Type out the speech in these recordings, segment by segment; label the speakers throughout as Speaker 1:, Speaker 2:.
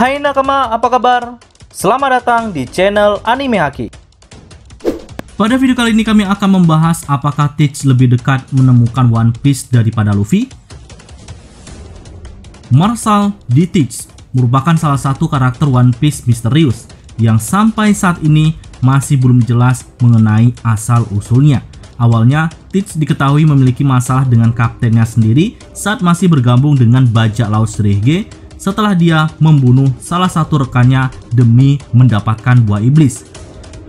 Speaker 1: Hai nakama, apa kabar? Selamat datang di channel Anime Haki.
Speaker 2: Pada video kali ini kami akan membahas apakah Teach lebih dekat menemukan One Piece daripada Luffy. Marshall D. Teach merupakan salah satu karakter One Piece misterius yang sampai saat ini masih belum jelas mengenai asal-usulnya. Awalnya, Teach diketahui memiliki masalah dengan kaptennya sendiri saat masih bergabung dengan bajak laut Shirahige setelah dia membunuh salah satu rekannya demi mendapatkan buah iblis.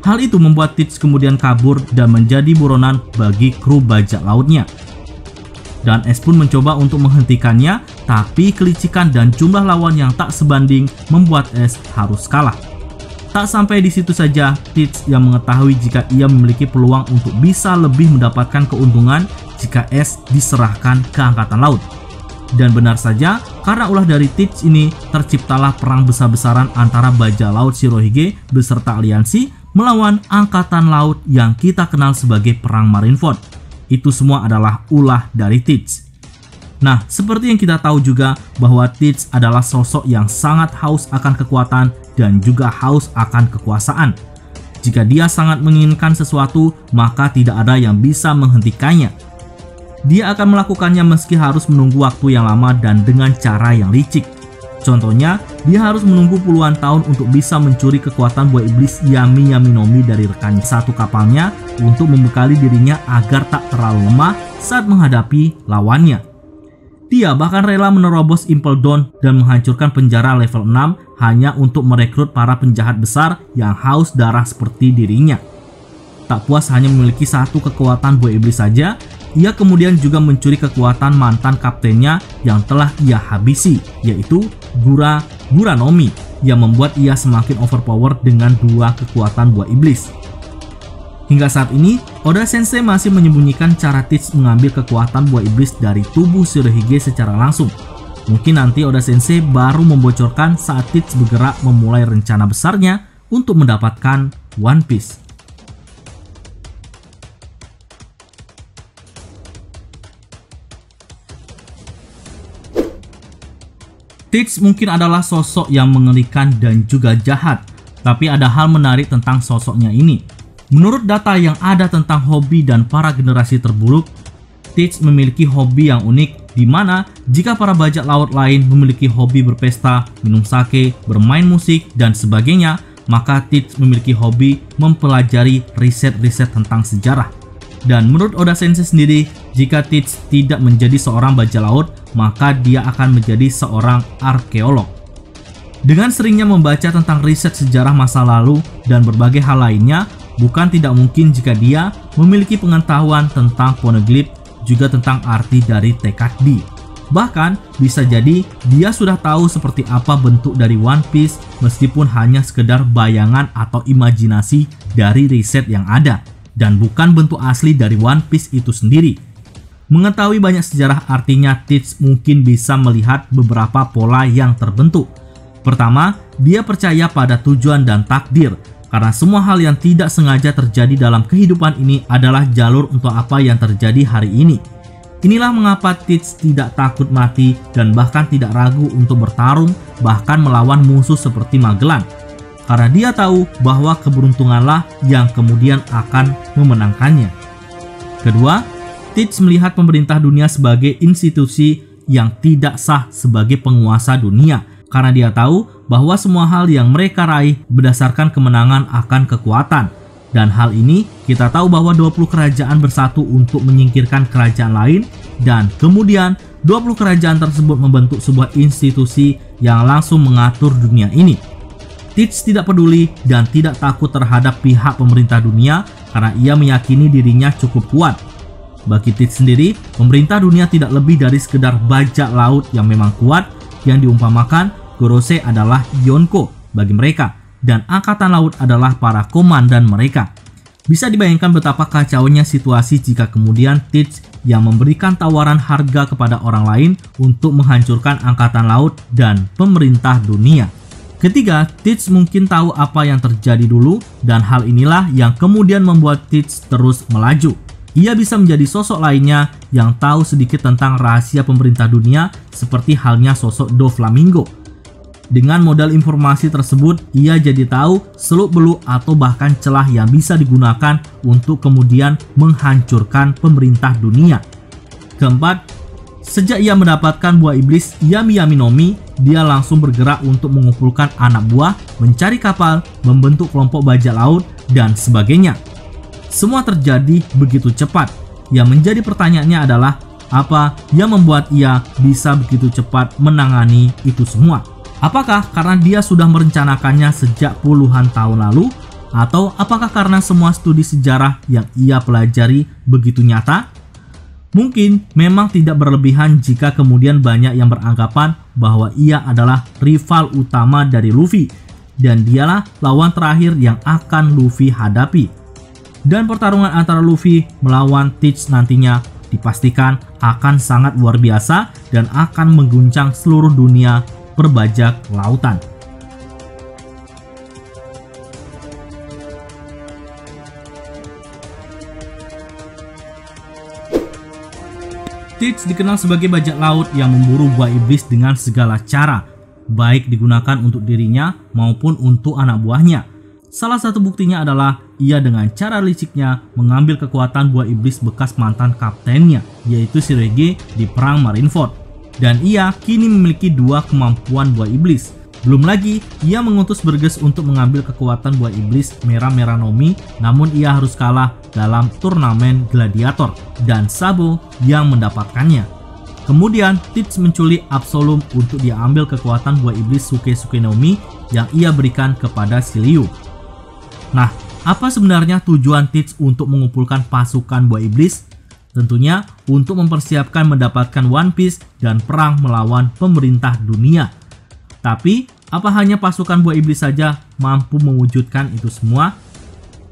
Speaker 2: Hal itu membuat Teach kemudian kabur dan menjadi buronan bagi kru bajak lautnya. Dan Ace pun mencoba untuk menghentikannya, tapi kelicikan dan jumlah lawan yang tak sebanding membuat Ace harus kalah. Tak sampai di situ saja, Teach yang mengetahui jika ia memiliki peluang untuk bisa lebih mendapatkan keuntungan jika Ace diserahkan ke Angkatan Laut. Dan benar saja, karena ulah dari Teach ini terciptalah perang besar-besaran antara bajak laut Shirahige beserta aliansi melawan Angkatan Laut yang kita kenal sebagai Perang Marineford. Itu semua adalah ulah dari Teach. Nah, seperti yang kita tahu juga bahwa Teach adalah sosok yang sangat haus akan kekuatan dan juga haus akan kekuasaan. Jika dia sangat menginginkan sesuatu, maka tidak ada yang bisa menghentikannya. Dia akan melakukannya meski harus menunggu waktu yang lama dan dengan cara yang licik. Contohnya, dia harus menunggu puluhan tahun untuk bisa mencuri kekuatan buah iblis Yami Yami no Mi dari rekan satu kapalnya untuk membekali dirinya agar tak terlalu lemah saat menghadapi lawannya. Dia bahkan rela menerobos Impel Down dan menghancurkan penjara level 6 hanya untuk merekrut para penjahat besar yang haus darah seperti dirinya. Tak puas hanya memiliki satu kekuatan buah iblis saja, ia kemudian juga mencuri kekuatan mantan kaptennya yang telah ia habisi, yaitu Gura no Mi, yang membuat ia semakin overpower dengan dua kekuatan buah iblis. Hingga saat ini, Oda Sensei masih menyembunyikan cara Teach mengambil kekuatan buah iblis dari tubuh Shirahige secara langsung. Mungkin nanti Oda Sensei baru membocorkan saat Teach bergerak memulai rencana besarnya untuk mendapatkan One Piece. Teach mungkin adalah sosok yang mengerikan dan juga jahat, tapi ada hal menarik tentang sosoknya ini. Menurut data yang ada tentang hobi dan para generasi terburuk, Teach memiliki hobi yang unik, di mana jika para bajak laut lain memiliki hobi berpesta, minum sake, bermain musik, dan sebagainya, maka Teach memiliki hobi mempelajari riset-riset tentang sejarah. Dan menurut Oda Sensei sendiri, jika Teach tidak menjadi seorang bajak laut, maka dia akan menjadi seorang arkeolog. Dengan seringnya membaca tentang riset sejarah masa lalu dan berbagai hal lainnya, bukan tidak mungkin jika dia memiliki pengetahuan tentang poneglyph, juga tentang arti dari tekad D. Bahkan, bisa jadi dia sudah tahu seperti apa bentuk dari One Piece meskipun hanya sekedar bayangan atau imajinasi dari riset yang ada, dan bukan bentuk asli dari One Piece itu sendiri. Mengetahui banyak sejarah artinya Teach mungkin bisa melihat beberapa pola yang terbentuk. Pertama, dia percaya pada tujuan dan takdir, karena semua hal yang tidak sengaja terjadi dalam kehidupan ini adalah jalur untuk apa yang terjadi hari ini. Inilah mengapa Teach tidak takut mati dan bahkan tidak ragu untuk bertarung, bahkan melawan musuh seperti Magellan. Karena dia tahu bahwa keberuntunganlah yang kemudian akan memenangkannya. Kedua, Teach melihat pemerintah dunia sebagai institusi yang tidak sah sebagai penguasa dunia, karena dia tahu bahwa semua hal yang mereka raih berdasarkan kemenangan akan kekuatan. Dan hal ini kita tahu bahwa 20 kerajaan bersatu untuk menyingkirkan kerajaan lain, dan kemudian 20 kerajaan tersebut membentuk sebuah institusi yang langsung mengatur dunia ini. Teach tidak peduli dan tidak takut terhadap pihak pemerintah dunia karena ia meyakini dirinya cukup kuat. Bagi Teach sendiri, pemerintah dunia tidak lebih dari sekedar bajak laut yang memang kuat, yang diumpamakan Gorosei adalah Yonko bagi mereka, dan Angkatan Laut adalah para komandan mereka. Bisa dibayangkan betapa kacaunya situasi jika kemudian Teach yang memberikan tawaran harga kepada orang lain untuk menghancurkan Angkatan Laut dan pemerintah dunia. Ketiga, Teach mungkin tahu apa yang terjadi dulu, dan hal inilah yang kemudian membuat Teach terus melaju. Ia bisa menjadi sosok lainnya yang tahu sedikit tentang rahasia pemerintah dunia seperti halnya sosok Doflamingo. Dengan modal informasi tersebut, ia jadi tahu seluk-beluk atau bahkan celah yang bisa digunakan untuk kemudian menghancurkan pemerintah dunia. Keempat, sejak ia mendapatkan buah iblis Yami Yami no Mi, dia langsung bergerak untuk mengumpulkan anak buah, mencari kapal, membentuk kelompok bajak laut, dan sebagainya. Semua terjadi begitu cepat. Yang menjadi pertanyaannya adalah, apa yang membuat ia bisa begitu cepat menangani itu semua? Apakah karena dia sudah merencanakannya sejak puluhan tahun lalu? Atau apakah karena semua studi sejarah yang ia pelajari begitu nyata? Mungkin memang tidak berlebihan jika kemudian banyak yang beranggapan bahwa ia adalah rival utama dari Luffy, dan dialah lawan terakhir yang akan Luffy hadapi. Dan pertarungan antara Luffy melawan Teach nantinya dipastikan akan sangat luar biasa dan akan mengguncang seluruh dunia berbajak lautan. Teach dikenal sebagai bajak laut yang memburu buah iblis dengan segala cara, baik digunakan untuk dirinya maupun untuk anak buahnya. Salah satu buktinya adalah ia dengan cara liciknya mengambil kekuatan buah iblis bekas mantan kaptennya, yaitu Shirege di perang Marineford. Dan ia kini memiliki 2 kemampuan buah iblis. Belum lagi, ia mengutus Burgess untuk mengambil kekuatan buah iblis Merah-Merah no Mi, namun ia harus kalah dalam turnamen gladiator, dan Sabo yang mendapatkannya. Kemudian, Teach menculik Absolum untuk dia ambil kekuatan buah iblis Suke-Suke no Mi yang ia berikan kepada Shiryu. Nah, apa sebenarnya tujuan Teach untuk mengumpulkan pasukan buah iblis? Tentunya untuk mempersiapkan mendapatkan One Piece dan perang melawan pemerintah dunia. Tapi, apa hanya pasukan buah iblis saja mampu mewujudkan itu semua?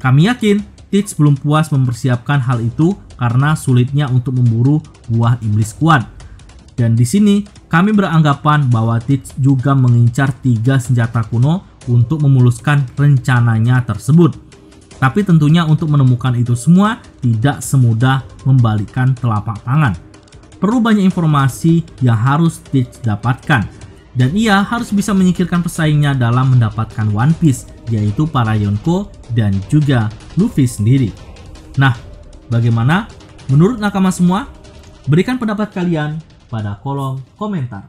Speaker 2: Kami yakin Teach belum puas mempersiapkan hal itu karena sulitnya untuk memburu buah iblis kuat. Dan di sini kami beranggapan bahwa Teach juga mengincar 3 senjata kuno untuk memuluskan rencananya tersebut. Tapi tentunya untuk menemukan itu semua tidak semudah membalikkan telapak tangan. Perlu banyak informasi yang harus Teach dapatkan, dan ia harus bisa menyingkirkan pesaingnya dalam mendapatkan One Piece, yaitu para Yonko dan juga Luffy sendiri. Nah, bagaimana menurut nakama semua? Berikan pendapat kalian pada kolom komentar.